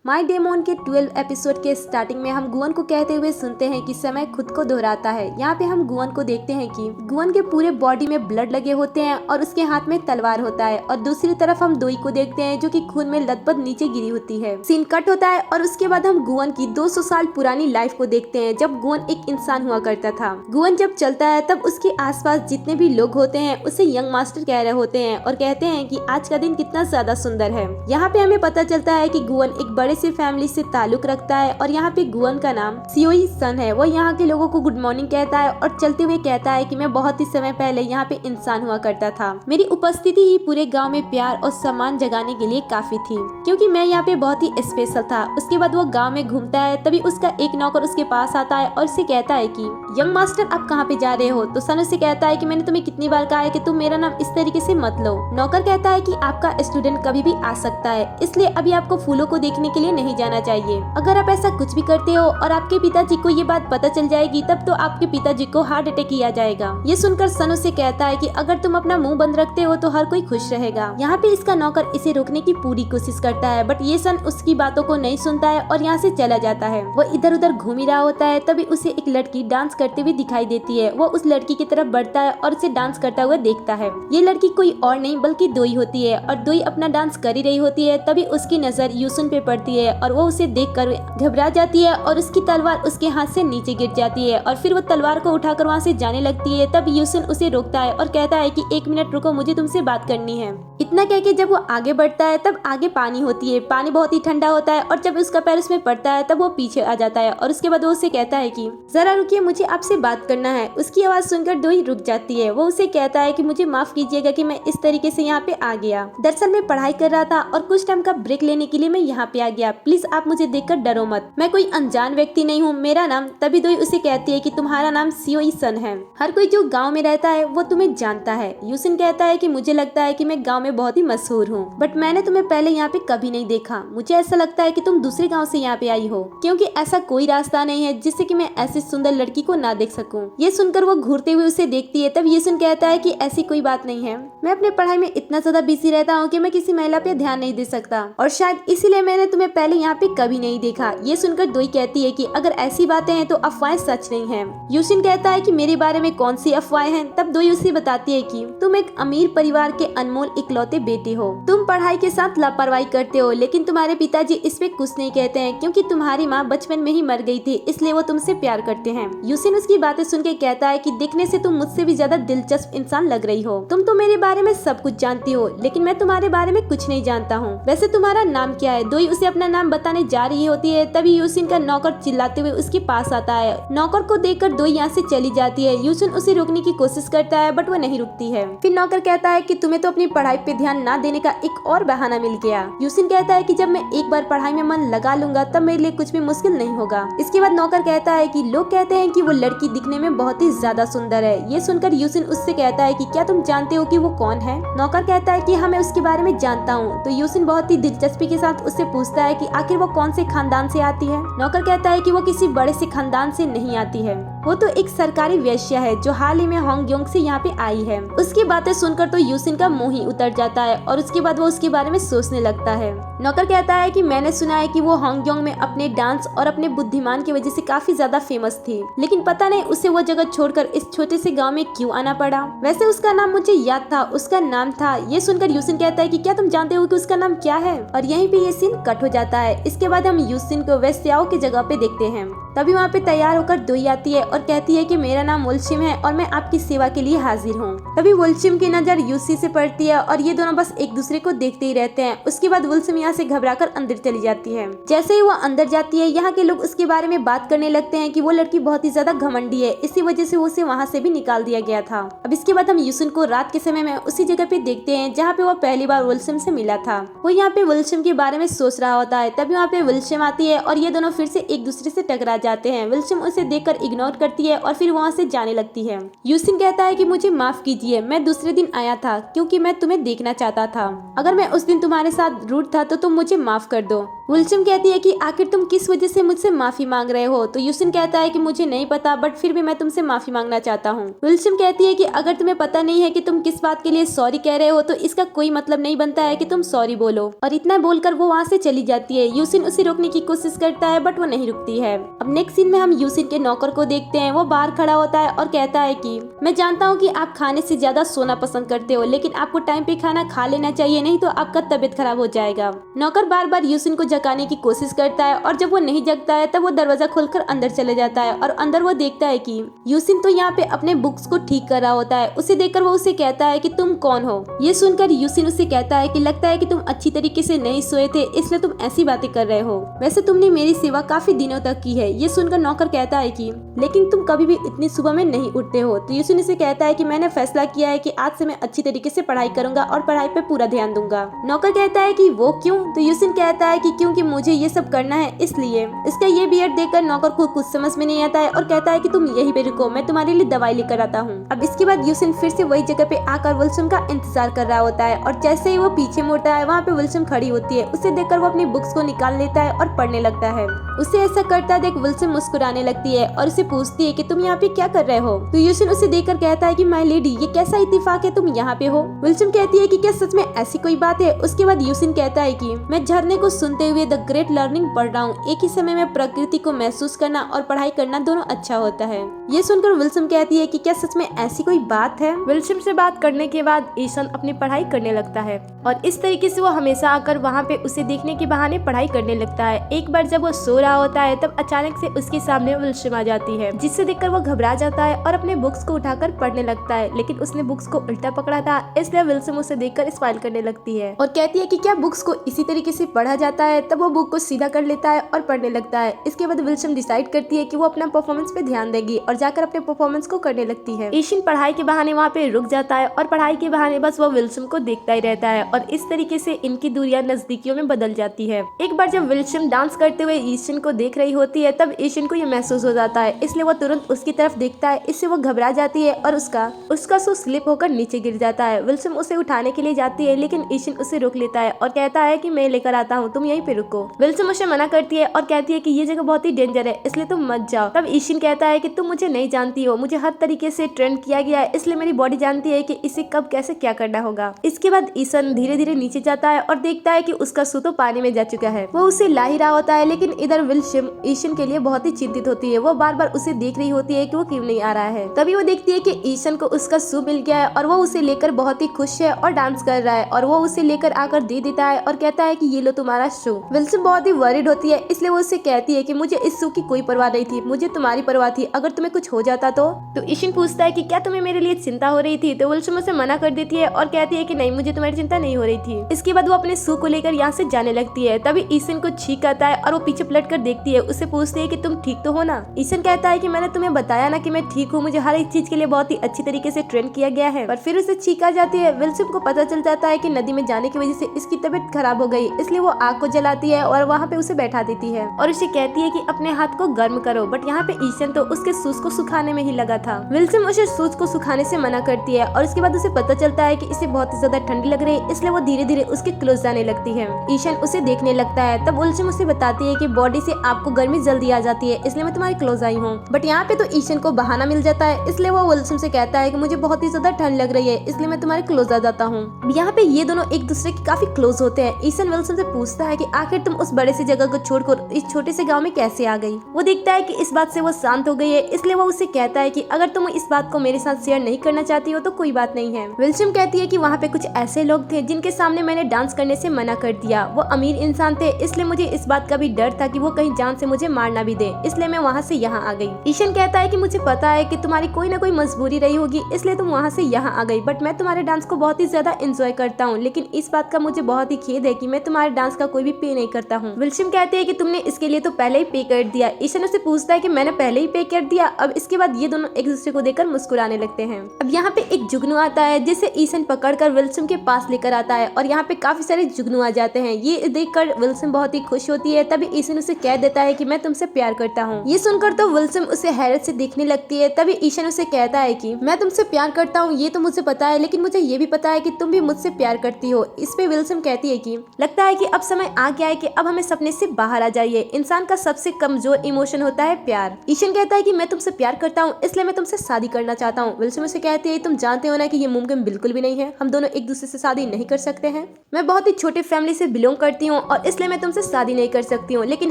My demon के 12 episode के starting में हम गुवन को कहते हुए सुनते हैं कि समय खुद को दोहराता है। यहाँ पे हम गुवन को देखते हैं कि गुवन के पूरे बॉडी में ब्लड लगे होते हैं और उसके हाथ में तलवार होता है, और दूसरी तरफ हम दोई को देखते हैं जो कि खून में लथपथ नीचे गिरी होती है। सीन कट होता है और उसके बाद हम गुवन की 200 साल पुरानी लाइफ को देखते हैं, जब गुवन एक इंसान हुआ करता था। गुवन जब चलता है तब उसके आसपास जितने भी लोग होते हैं उसे यंग मास्टर कह रहे होते हैं और कहते हैं कि आज का दिन कितना ज्यादा सुंदर है। यहाँ पे हमें पता चलता है कि गुवन एक बड़े से फैमिली से ताल्लुक रखता है और यहाँ पे गुवन का नाम सियोई सन है। वो यहाँ के लोगों को गुड मॉर्निंग कहता है और चलते हुए कहता है कि मैं बहुत ही समय पहले यहाँ पे इंसान हुआ करता था। मेरी उपस्थिति ही पूरे गांव में प्यार और सम्मान जगाने के लिए काफी थी, क्योंकि मैं यहाँ पे बहुत ही स्पेशल था। उसके बाद वो गाँव में घूमता है, तभी उसका एक नौकर उसके पास आता है और उसे कहता है कि यंग मास्टर आप कहाँ पे जा रहे हो। तो सन उसे कहता है कि मैंने तुम्हें कितनी बार कहा है कि तुम मेरा नाम इस तरीके से मत लो। नौकर कहता है कि आपका स्टूडेंट कभी भी आ सकता है, इसलिए अभी आपको फूलों को देखने के लिए नहीं जाना चाहिए। अगर आप ऐसा कुछ भी करते हो और आपके पिताजी को ये बात पता चल जाएगी तब तो आपके पिताजी को हार्ट अटैक किया जाएगा। ये सुनकर सन उसे कहता है कि अगर तुम अपना मुंह बंद रखते हो तो हर कोई खुश रहेगा। यहाँ पे इसका नौकर इसे रोकने की पूरी कोशिश करता है, बट ये सन उसकी बातों को नहीं सुनता है और यहाँ से चला जाता है। वो इधर उधर घूम ही रहा होता है, तभी उसे एक लड़की डांस करते हुए दिखाई देती है। वो उस लड़की की तरफ बढ़ता है और उसे डांस करता हुआ देखता है। ये लड़की कोई और नहीं बल्कि दोई होती है, और दोई अपना डांस कर ही रही होती है। तभी उसकी नजर यूसुन पे पड़ती है और वो उसे देखकर घबरा जाती है और उसकी तलवार उसके हाथ से नीचे गिर जाती है और फिर वो तलवार को उठाकर वहाँ से जाने लगती है। तब यूसुन उसे रोकता है और कहता है कि 1 मिनट रुको, मुझे तुमसे बात करनी है। इतना कह के जब वो आगे बढ़ता है तब आगे पानी होती है। पानी बहुत ही ठंडा होता है और जब उसका पैर उसमें पड़ता है तब वो पीछे आ जाता है और उसके बाद वो उसे कहता है कि जरा रुकिए, मुझे आपसे बात करना है। उसकी आवाज सुनकर दोई रुक जाती है। वो उसे कहता है कि मुझे माफ कीजिएगा कि मैं इस तरीके से यहाँ पे आ गया। दरअसल मैं पढ़ाई कर रहा था और कुछ टाइम का ब्रेक लेने के लिए मैं यहाँ पे आ गया। प्लीज आप मुझे देखकर डरो मत, मैं कोई अनजान व्यक्ति नहीं हूँ, मेरा नाम। तभी दोई उसे कहती है कि तुम्हारा नाम सियोई सन है। हर कोई जो गाँव में रहता है वो तुम्हें जानता है। यूसिन कहता है कि मुझे लगता है कि मैं गाँव में बहुत ही मशहूर हूँ, बट मैंने तुम्हें पहले यहाँ पे कभी नहीं देखा। मुझे ऐसा लगता है कि तुम दूसरे गाँव से यहाँ पे आई हो, क्योंकि ऐसा कोई रास्ता नहीं है जिससे कि मैं ऐसी सुंदर लड़की को ना देख सकूं। ये सुनकर वो घूरते हुए उसे देखती है। तब यूसुन कहता है कि ऐसी कोई बात नहीं है, मैं अपने पढ़ाई में इतना ज्यादा बिजी रहता हूँ कि मैं किसी महिला पे ध्यान नहीं दे सकता, और शायद इसीलिए मैंने तुम्हें पहले यहाँ पे कभी नहीं देखा। ये सुनकर दोई कहती है कि अगर ऐसी बातें हैं तो अफवाहें सच नहीं है। यूसिन कहता है कि मेरे बारे में कौन सी अफवाहें हैं। तब दोई उसे बताती है कि तुम एक अमीर परिवार के अनमोल इकलौते बेटे हो। तुम पढ़ाई के साथ लापरवाही करते हो, लेकिन तुम्हारे पिताजी इस पे कुछ नहीं कहते हैं, क्योंकि तुम्हारी माँ बचपन में ही मर गई थी, इसलिए वो तुमसे प्यार करते हैं। यूसिन उसकी बातें सुन के कहता है कि देखने से तुम मुझसे भी ज्यादा दिलचस्प इंसान लग रही हो। तुम तो मेरे बारे में सब कुछ जानती हो, लेकिन मैं तुम्हारे बारे में कुछ नहीं जानता हूँ। वैसे तुम्हारा नाम क्या है। दोई उसे अपना नाम बताने जा रही होती है, तभी यूसिन का नौकर चिल्लाते हुए उसके पास आता है। नौकर को देखकर दोई यहाँ से चली जाती है। यूसिन उसे रोकने की कोशिश करता है, बट वो नहीं रुकती है। फिर नौकर कहता है कि तुम्हें तो अपनी पढ़ाई पे ध्यान ना देने का एक और बहाना मिल गया। यूसिन कहता है कि जब मैं एक बार पढ़ाई में मन लगा लूंगा तब मेरे लिए कुछ भी मुश्किल नहीं होगा। इसके बाद नौकर कहता है कि लोग कहते हैं कि वो लड़की दिखने में बहुत ही ज्यादा सुंदर है। ये सुनकर यूसिन उससे कहता है कि क्या तुम जानते हो कि वो कौन है। नौकर कहता है कि हाँ, मैं उसके बारे में जानता हूँ। तो यूसिन बहुत ही दिलचस्पी के साथ उससे पूछता है कि आखिर वो कौन से खानदान से आती है। नौकर कहता है कि वो किसी बड़े से खानदान से नहीं आती है, वो तो एक सरकारी वेश्या है जो हाल ही में हांगयोंग से यहाँ पे आई है। उसकी बातें सुनकर तो यूसिन का मुंह ही उतर जाता है और उसके बाद वो उसके बारे में सोचने लगता है। नौकर कहता है कि मैंने सुना है कि वो हांगयोंग में अपने डांस और अपने बुद्धिमान की वजह से काफी ज्यादा फेमस थी, लेकिन पता नहीं उसे वो जगह छोड़कर इस छोटे से गांव में क्यों आना पड़ा। वैसे उसका नाम मुझे याद था, उसका नाम था। ये सुनकर यूसिन कहता है कि क्या तुम जानते हो कि उसका नाम क्या है। और यहीं पे ये सीन कट हो जाता है। इसके बाद हम यूसिन को वेश्याओं की जगह पे देखते हैं। तभी वहाँ पे तैयार होकर दोई आती है और कहती है कि मेरा नाम वुल्शिम है और मैं आपकी सेवा के लिए हाजिर हूँ। तभी वुल्शिम की नजर यूसी से पड़ती है और ये दोनों बस एक दूसरे को देखते ही रहते हैं। उसके बाद वुल्शिम यहाँ से घबराकर अंदर चली जाती है। जैसे ही वो अंदर जाती है, यहाँ के लोग उसके बारे में बात करने लगते हैं कि वो लड़की बहुत ही ज्यादा घमंडी है, इसी वजह से उसे वहाँ से भी निकाल दिया गया था। अब इसके बाद हम यूसुन को रात के समय में उसी जगह पे देखते हैं जहाँ पे वो पहली बार वुल्शिम से मिला था। वो यहाँ पे वुल्शिम के बारे में सोच रहा होता है। तभी वहाँ पे वुल्शिम आती है और ये दोनों फिर से एक दूसरे से टकरा जाते हैं। वुल्शिम उसे देखकर इग्नोर करती है और फिर वहाँ से जाने लगती है। यूसिन कहता है कि मुझे माफ कीजिए, मैं दूसरे दिन आया था क्योंकि मैं तुम्हें देखना चाहता था। अगर मैं उस दिन तुम्हारे साथ रूड था तो तुम मुझे माफ कर दो। विल्सम कहती है कि आखिर तुम किस वजह से मुझसे माफी मांग रहे हो। तो यूसिन कहता है कि मुझे नहीं पता, बट फिर भी मैं तुमसे माफी मांगना चाहता हूँ। विल्सम कहती है कि अगर तुम्हें पता नहीं है कि तुम किस बात के लिए सॉरी कह रहे हो तो इसका कोई मतलब नहीं बनता है कि तुम सॉरी बोलो। और इतना बोलकर वो वहाँ से चली जाती है। यूसिन उसे रोकने की कोशिश करता है बट वो नहीं रुकती है। अब नेक्स्ट सीन में हम यूसिन के नौकर को देखते हैं। वो बाहर खड़ा होता है और कहता है कि मैं जानता हूँ कि आप खाने से ज्यादा सोना पसंद करते हो, लेकिन आपको टाइम पे खाना खा लेना चाहिए, नहीं तो आपका तबीयत खराब हो जाएगा। नौकर बार बार यूसिन को जगाने की कोशिश करता है और जब वो नहीं जगता है तब वो दरवाजा खोलकर अंदर चले जाता है और अंदर वो देखता है कि यूसिन तो यहाँ पे अपने बुक्स को ठीक कर रहा होता है। उसे देखकर वो उसे कहता है कि तुम कौन हो। ये सुनकर यूसिन उसे कहता है कि लगता है कि तुम अच्छी तरीके से नहीं सोए थे, इसलिए तुम ऐसी बातें कर रहे हो। वैसे तुमने मेरी सेवा काफी दिनों तक की है। ये सुनकर नौकर कहता है कि लेकिन तुम कभी भी इतनी सुबह में नहीं उठते हो। तो यूसिन उसे कहता है कि मैंने फैसला किया है कि आज से मैं अच्छी तरीके से पढ़ाई करूंगा और पढ़ाई पे पूरा ध्यान दूंगा। नौकर कहता है कि वो क्यों। तो यूसिन कहता है कि क्योंकि मुझे ये सब करना है इसलिए। इसका ये बियर्ड देखकर नौकर को कुछ समझ में नहीं आता है और कहता है कि तुम यहीं पे रुको, मैं तुम्हारे लिए दवाई लेकर आता हूँ। अब इसके बाद यूसिन फिर से वही जगह पे आकर विल्सम का इंतजार कर रहा होता है और जैसे ही वो पीछे मुड़ता है वहाँ पे विल्सम खड़ी होती है। उसे देखकर वो अपनी बुक्स को निकाल लेता है और पढ़ने लगता है। उसे ऐसा करता देख विल्सम मुस्कुराने लगती है और उसे पूछती है कि तुम यहाँ पे क्या कर रहे हो। तो यूसिन उसे देखकर कहता है कि माय लेडी, ये कैसा इत्तेफाक है तुम यहाँ पे हो। विल्सम कहती है कि क्या सच में ऐसी कोई बात है। उसके बाद यूसिन कहता है कि मैं झरने को सुनते हुए द ग्रेट लर्निंग पढ़ रहा हूँ। एक ही समय में प्रकृति को महसूस करना और पढ़ाई करना दोनों अच्छा होता है। ये सुनकर विल्सम कहती है कि क्या सच में ऐसी कोई बात है। विल्सम से बात करने के बाद ईशन अपनी पढ़ाई करने लगता है और इस तरीके से वो हमेशा आकर वहाँ पे उसे देखने के बहाने पढ़ाई करने लगता है। एक बार जब वो सो रहा होता है तब अचानक से उसके सामने विल्सम आ जाती है, जिससे देखकर वो घबरा जाता है और अपने बुक्स को उठाकर पढ़ने लगता है। लेकिन उसने बुक्स को उल्टा पकड़ा था, इसलिए विल्सम उसे देखकर स्माइल करने लगती है और कहती है कि क्या बुक्स को इसी तरीके से पढ़ा जाता है। तब वो बुक को सीधा कर लेता है और पढ़ने लगता है। इसके बाद विल्सम डिसाइड करती है कि वो अपना परफॉर्मेंस पे ध्यान देगी और जाकर अपने परफॉर्मेंस को करने लगती है। ईशन पढ़ाई के बहाने वहाँ पे रुक जाता है और पढ़ाई के बहाने बस वो विल्सम को देखता ही रहता है और इस तरीके से इनकी दूरियां नजदीकियों में बदल जाती है। एक बार जब विल्सम डांस करते हुए ईशन को देख रही होती है तब ईशन को ये महसूस हो जाता है, इसलिए वो तुरंत उसकी तरफ देखता है। इससे वो घबरा जाती है और उसका शू स्लिप होकर नीचे गिर जाता है। विल्सम उसे उठाने के लिए जाती है लेकिन ईशन उसे रोक लेता है और कहता है कि मैं लेकर आता हूँ, तुम यहीं पे रुको। विल्सम उसे मना करती है और कहती है कि ये जगह बहुत ही डेंजर है, इसलिए तुम मत जाओ। तब ईशन कहता है कि तुम मुझे नहीं जानती हो, मुझे हर तरीके से ट्रेन किया गया है, इसलिए मेरी बॉडी जानती है कि इसे कब कैसे क्या करना होगा। इसके बाद ईशन धीरे धीरे नीचे जाता है और देखता है कि उसका शू तो पानी में जा चुका है। वो उसे ला ही रहा होता है, लेकिन इधर विल्सम ईशन के लिए बहुत ही चिंतित होती है। वो बार बार उसे देख रही होती है कि वो क्यों नहीं आ रहा है। तभी वो देखती है कि ईशन को उसका शू मिल गया है और वो उसे लेकर बहुत ही खुश है और डांस कर रहा है और वो उसे लेकर आकर दे देता है और कहता है कि ये लो तुम्हारा शू। विल्सम बहुत ही वरीड होती है, इसलिए वो उससे कहती है कि मुझे इस शू की कोई परवाह नहीं थी, मुझे तुम्हारी परवाह थी, अगर तुम्हें कुछ हो जाता तो ईशन पूछता है कि क्या तुम्हें मेरे लिए चिंता हो रही थी। तो विल्सम उसे मना कर देती है और कहती है कि नहीं, मुझे तुम्हारी चिंता नहीं हो रही थी। इसके बाद वो अपने शू को लेकर यहाँ से जाने लगती है। तभी ईशन को छींक आता है और वो पीछे पलट कर देखती है। उससे पूछती है कि तुम ठीक तो हो ना। ईशन कहता है कि मैंने तुम्हें बताया ना कि मैं ठीक हूँ, मुझे हर एक चीज के लिए बहुत ही अच्छी तरीके से ट्रेन किया गया है। पर फिर उसे छींक आ जाती है। विल्सम को पता चल जाता है कि नदी में जाने की वजह से इसकी तबीयत खराब हो गई, इसलिए वो आग को जलाती है और वहाँ पे उसे बैठा देती है और उसे कहती है कि अपने हाथ को गर्म करो। बट यहाँ पे ईशन तो उसके शूज को सुखाने में ही लगा था। विल्सम उसे शूज को सुखाने से मना करती है और उसके बाद उसे पता चलता है कि इसे बहुत ही ज्यादा ठंडी लग रही है, इसलिए वो धीरे धीरे उसके क्लोज जाने लगती है। ईशन उसे देखने लगता है। तब विल्सम उसे बताती है कि बॉडी से आपको गर्मी जल्दी आ जाती है, इसलिए मैं तुम्हारे क्लोज आई हूँ। बट यहाँ पे तो ईशन को बहाना मिल जाता है, इसलिए वो विल्सम से कहता है कि मुझे बहुत ही ज्यादा ठंड लग रही है, इसलिए मैं तुम्हारे क्लोज आ जाता हूँ। यहाँ पे ये दोनों एक दूसरे के काफी क्लोज होते हैं। ईशन विल्सम से पूछता है कि आखिर तुम उस बड़े से जगह को छोड़कर इस छोटे से गाँव में कैसे आ गई। वो देखता है कि इस बात से वो शांत हो गई है, इसलिए वो उसे कहता है कि अगर तुम इस बात को मेरे साथ शेयर नहीं करना चाहती हो तो कोई बात नहीं है। विल्सम कहती है कि वहाँ पे कुछ ऐसे लोग थे जिनके सामने मैंने डांस करने से मना कर दिया। वो अमीर इंसान थे, इसलिए मुझे इस बात का भी डर था कि वो कहीं जान से मुझे मार ना भी दे, इसलिए मैं वहाँ से यहाँ आ गई। ईशन कहता है कि मुझे पता है कि तुम्हारी कोई ना कोई मजबूरी रही होगी, इसलिए तुम वहाँ से यहाँ आ गई। बट मैं तुम्हारे डांस को बहुत ही ज्यादा एंजॉय करता हूँ, लेकिन इस बात का मुझे बहुत ही खेद है कि मैं तुम्हारे डांस का कोई भी पे नहीं करता हूँ। विल्सम कहते हैं कि तुमने इसके लिए तो पहले ही पे कर दिया। ईशन उससे पूछता है कि मैंने पहले ही पे कर दिया, अब इसके बाद ये दोनों एक दूसरे को देखकर मुस्कुराने लगते हैं। अब यहाँ पे एक जुगनू आता है जिसे ईशन पकड़कर विल्सम के पास लेकर आता है और यहाँ पे काफी सारे जुगनू आ जाते हैं। ये देखकर विल्सम बहुत ही खुश होती है। तभी ईशन उसे कह देता है कि मैं तुमसे प्यार करता हूँ। ये सुनकर तो विल्सम उसे हैरत से देखने लगती है। तभी ईशन उसे कहता है कि मैं तुमसे प्यार करता हूँ ये तो मुझे पता है, लेकिन मुझे ये भी पता है कि तुम भी मुझसे प्यार करती हो। इस पे विल्सम कहती है कि लगता है कि अब समय आ गया है कि अब हमें सपने से बाहर आ जाइए। इंसान का सबसे कमजोर इमोशन होता है प्यार। ईशन कहता है कि मैं तुमसे प्यार करता हूँ इसलिए मैं तुमसे शादी करना चाहता हूँ। विल्सम उसे कहती है तुम जानते हो ना कि ये मुमकिन बिल्कुल भी नहीं है, हम दोनों एक दूसरे से शादी नहीं कर सकते हैं। मैं बहुत ही छोटे फैमिली से बिलोंग करती हूँ और इसलिए मैं तुमसे शादी नहीं कर सकती हूँ, लेकिन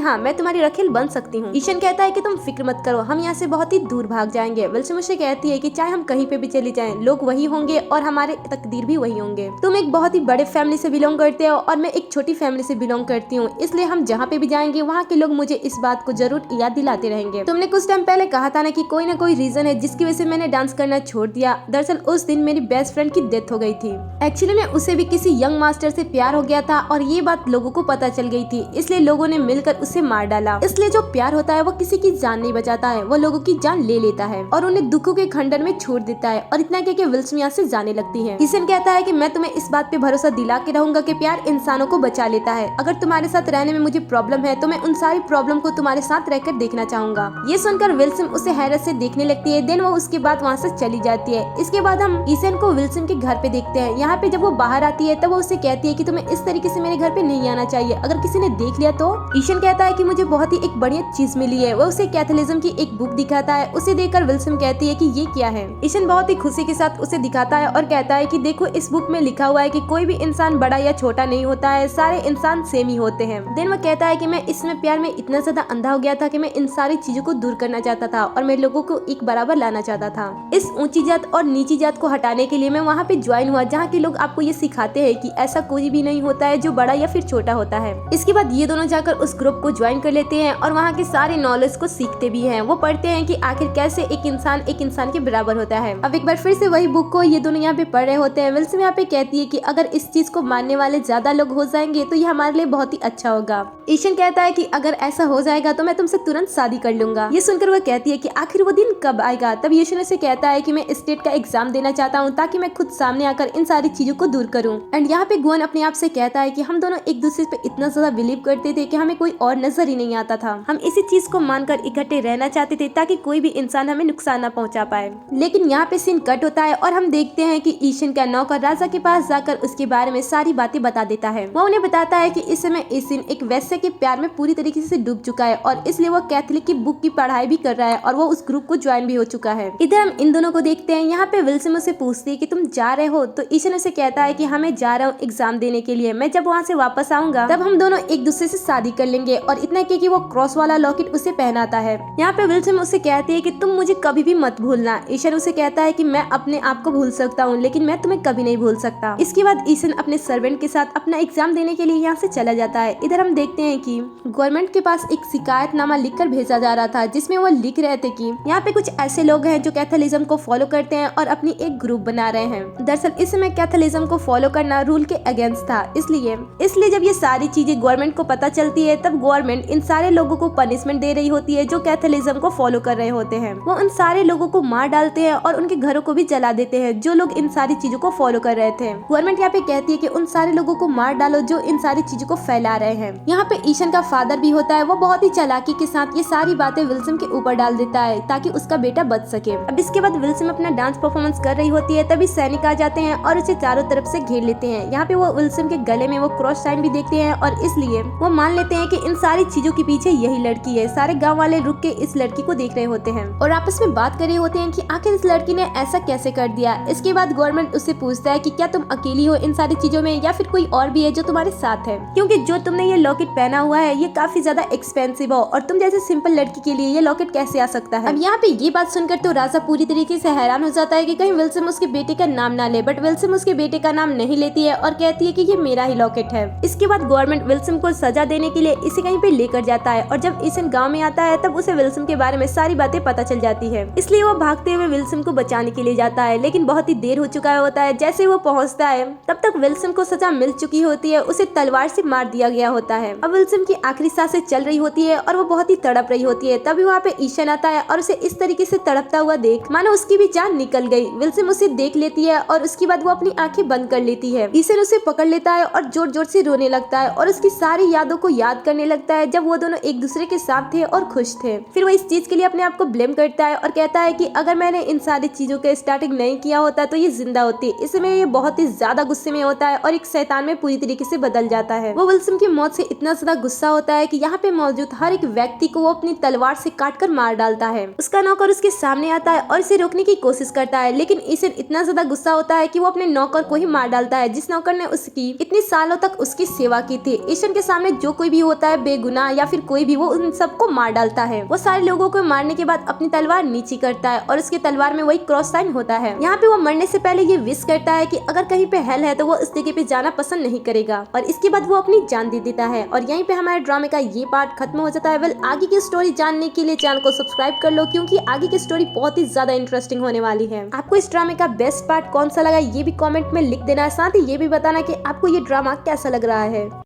हाँ मैं तुम्हारी रखेल बन सकती हूँ। ईशन कहता है कि तुम फिक्र मत करो, हम यहाँ से बहुत ही दूर भाग जाएंगे। विल्सम उसे कहती है कि चाहे हम कहीं पे भी चली जाएं, लोग वही होंगे और हमारे तकदीर भी वही होंगे। तुम एक बहुत ही बड़े फैमिली से बिलोंग करते हो और मैं एक छोटी फैमिली से बिलोंग करती हूँ, इसलिए हम जहाँ पे भी जाएंगे वहाँ के लोग मुझे इस बात को जरूर याद दिलाते रहेंगे। तुमने कुछ टाइम पहले कहा था ना कि कोई ना कोई रीजन है जिसकी वजह से मैंने डांस करना छोड़ दिया। दरअसल उस दिन मेरी बेस्ट फ्रेंड की डेथ हो गई थी। एक्चुअली में उसे भी किसी यंग मास्टर से प्यार हो गया था और ये बात लोगों को पता चल गई थी, इसलिए लोगों ने मिलकर उसे मार डाला। इसलिए जो प्यार होता है वो किसी की जान नहीं बचाता है, वो लोगों की जान ले लेता है और उन्हें दुखों के खंडर में छोड़ देता है। और इतना कह के विल्सम यहाँ से जाने लगती है। ईशन कहता है कि मैं तुम्हें इस बात पे भरोसा दिला के रहूंगा कि प्यार इंसानों को बचा लेता है। अगर तुम्हारे साथ रहने में मुझे प्रॉब्लम है तो मैं उन सारी प्रॉब्लम को तुम्हारे साथ रहकर देखना चाहूंगा। ये सुनकर विल्सम उसे हैरत से देखने लगती है। देन वो उसके बाद वहाँ से चली जाती है। इसके बाद हम ईशन को विल्सम के घर पे देखते हैं। यहाँ पे जब वो बाहर आती है तब वो उसे कहती है कि तुम्हें इस तरीके से मेरे घर पे नहीं आना चाहिए, अगर किसी ने देख लिया तो। ईशन कहता है कि मुझे बहुत ही एक बढ़िया चीज मिली है। वो उसे कैथोलिज्म की एक बुक दिखाता है। उसे देखकर विल्सम कहती है कि ये क्या है। ईशन बहुत ही खुशी के साथ उसे दिखाता है और कहता है कि देखो इस बुक में लिखा हुआ है कि कोई भी इंसान बड़ा या छोटा नहीं होता है, सारे इंसान सेम ही होते हैं। देन वो कहता है कि मैं इसमें प्यार में इतना ज्यादा अंधा हो गया था कि मैं इन सारी चीजों को दूर करना चाहता था और मैं लोगों को एक बराबर लाना चाहता था। इस ऊंची जात और नीची जात को हटाने के लिए मैं वहाँ पे ज्वाइन हुआ जहाँ के लोग आपको ये सिखाते हैं कि ऐसा कोई भी नहीं होता है जो बड़ा या फिर छोटा होता है। इसके बाद ये दोनों जाकर उस ग्रुप को ज्वाइन कर लेते हैं और वहाँ के सारे नॉलेज को सीखते भी हैं। वो पढ़ते हैं कि आखिर कैसे एक इंसान के बराबर होता है। अब एक बार फिर से वही बुक को ये दोनों यहाँ पे पढ़ रहे होते हैं। विल्सम यहाँ पे कहती है कि अगर इस चीज को मानने वाले ज्यादा लोग हो जाएंगे तो ये हमारे लिए बहुत ही अच्छा होगा। ईशन कहता है कि अगर ऐसा हो जाएगा तो मैं तुमसे तुरंत शादी कर लूंगा। ये सुनकर वो कहती है कि आखिर वो दिन कब आएगा। तब ईशन उसे कहता है कि मैं स्टेट का एग्जाम देना चाहता हूँ ताकि मैं खुद सामने आकर इन सारी चीजों को दूर करूँ। एंड यहाँ पे गुवन अपने आप से कहता है कि हम दोनों एक दूसरे पे इतना ज्यादा बिलीव करते थे कि हमें कोई और नजर ही नहीं आता था। हम इसी चीज को मानकर इकट्ठे रहना चाहते थे ताकि कोई भी इंसान हमें नुकसान न पहुंचा पाए। लेकिन यहाँ पे सीन कट होता है और हम देखते हैं कि ईशन का नौकर राजा के पास जाकर उसके बारे में सारी बातें बता देता है। वो उन्हें बताता है कि इस समय ईशन एक वैश्य के प्यार में पूरी तरीके से डूब चुका है और इसलिए वो कैथोलिक की बुक की पढ़ाई भी कर रहा है और वो उस ग्रुप को ज्वाइन भी हो चुका है। इधर हम इन दोनों को देखते हैं। यहाँ पे विल्सम उसे पूछती है कि तुम जा रहे हो, तो ईशन उसे कहता है कि हाँ मैं जा रहा हूँ एग्जाम देने के लिए, मैं जब वहाँ से वापस आऊंगा तब हम दोनों एक दूसरे से शादी कर लेंगे। और इतना कि वो क्रॉस वाला लॉकेट उसे पहनाता है। यहाँ पे विल्सम उसे कहती है कि तुम मुझे कभी भी मत भूलना। ईशन उसे कहता है कि मैं अपने आप को भूल सकता हूँ लेकिन मैं तुम्हें कभी नहीं भूल सकता। इसके बाद ईशन अपने सर्वेंट के साथ अपना एग्जाम देने के लिए यहाँ से चला जाता है। इधर हम देखते हैं कि गवर्नमेंट के पास एक शिकायतनामा लिखकर भेजा जा रहा था जिसमें वो लिख रहे थे कि यहाँ पे कुछ ऐसे लोग हैं जो कैथोलिज्म को फॉलो करते हैं और अपनी एक ग्रुप बना रहे हैं। दरअसल इस समय कैथोलिज्म को फॉलो करना रूल के अगेंस्ट था। इसलिए जब ये सारी चीजें गवर्नमेंट को पता चलती है तब गवर्नमेंट इन सारे लोगों को पनिशमेंट दे रही होती है जो कैथोलिज्म को फॉलो कर रहे होते हैं। वो उन सारे लोगों को मार डालते हैं और उनके घरों को भी जला देते हैं जो लोग इन सारी चीजों को फॉलो कर रहे थे। गवर्नमेंट यहाँ पे कहती है कि उन सारे लोगों को मार डालो जो इन सारी चीजों को फैला रहे हैं। यहाँ पे ईशन का फादर भी होता है। वो बहुत ही चालाकी के साथ ये सारी बातें विल्सम के ऊपर डाल देता है ताकि उसका बेटा बच सके। अब इसके बाद विल्सम अपना डांस परफॉर्मेंस कर रही होती है तभी सैनिक आ जाते हैं और उसे चारों तरफ से घेर लेते हैं। यहाँ पे वो विल्सम के गले में वो क्रॉस साइन भी देखते हैं और इसलिए वो मान लेते हैं कि इन सारी चीजों के पीछे यही लड़की है। सारे गाँव वाले रुक के इस लड़की को देख रहे होते हैं और आपस में बात कर रहे होते हैं कि आखिर इस लड़की ने ऐसा कैसे कर दिया। इसके बाद गवर्नमेंट उससे पूछता है कि क्या तुम अकेली हो इन सारी चीजों में या फिर कोई और भी है जो तुम्हारे साथ है, क्योंकि जो तुमने ये लॉकेट पहना हुआ है ये काफी ज्यादा एक्सपेंसिव हो और तुम जैसे सिंपल लड़की के लिए ये लॉकेट कैसे आ सकता है। अब यहाँ पे ये बात सुनकर तो राजा पूरी तरीके से हैरान हो जाता है कि कहीं विल्सम उसके बेटे का नाम ना ले, बट विल्सम उसके बेटे का नाम नहीं लेती है और कहती है कि ये मेरा ही लॉकेट है। इसके बाद गवर्नमेंट विल्सम को सजा देने के लिए इसे कहीं पे लेकर जाता है और जब ईशन गाँव में आता है तब उसे विल्सम के बारे में सारी बातें पता चल जाती है। इसलिए वो भागते हुए विल्सम को बचाने के लिए जाता है लेकिन बहुत ही देर हो चुका होता है। जैसे वो पहुंचता है तब तक विल्सम को सजा मिल चुकी होती है, उसे तलवार से मार दिया गया होता है। अब विल्सम की आखिरी सांसें चल रही होती है और वो बहुत ही तड़प रही होती है। तभी वहाँ पे ईशन आता है है और उसे इस तरीके से तड़पता हुआ देख मानो उसकी भी जान निकल गई। विल्सन उसे देख लेती है और उसके बाद वो अपनी आंखें बंद कर लेती है। ईशन उसे पकड़ लेता है और जोर जोर से रोने लगता है और उसकी सारी यादों को याद करने लगता है जब वो दोनों एक दूसरे के साथ थे और खुश थे। फिर वो इस चीज के लिए अपने आप को ब्लेम करता है और कहता है कि अगर मैंने इन सारी चीजों के स्टार्टिंग नहीं किया होता तो ये जिंदा होती। इसमें ये बहुत ही ज्यादा गुस्से में होता है और एक शैतान में पूरी तरीके से बदल जाता है। वो विल्सन की मौत से इतना ज्यादा गुस्सा होता है कि यहाँ पे मौजूद हर एक व्यक्ति को वो अपनी तलवार से काटकर मार डालता है। उसका नौकर उसके सामने आता है और इसे रोकने की कोशिश करता है, लेकिन ईशन इतना ज्यादा गुस्सा होता है कि वो अपने नौकर को ही मार डालता है जिस नौकर ने उसकी इतनी सालों तक उसकी सेवा की थी। ईशन के सामने जो कोई भी होता है बेगुनाह या फिर कोई भी, वो उन सबको मार डालता है। वो सारे लोगों को मारने के बाद अपनी तलवार नीचे करता है और उसकी तलवार में वही क्रॉस साइन होता है। यहाँ पे वो मरने से पहले ये विश करता है कि अगर कहीं पे हेल है तो वो उस जगह पे जाना पसंद नहीं करेगा और इसके बाद वो अपनी जान दे देता है। और यहीं पे हमारे ड्रामे का ये पार्ट खत्म हो जाता है। वेल, आगे की स्टोरी जानने के लिए चैनल को सब्सक्राइब कर लो क्योंकि आगे की स्टोरी बहुत ही ज्यादा इंटरेस्टिंग होने वाली है। आपको इस ड्रामे का बेस्ट पार्ट कौन सा लगा ये भी कमेंट में लिख देना है, साथ ही ये भी बताना कि आपको ये ड्रामा कैसा लग रहा है।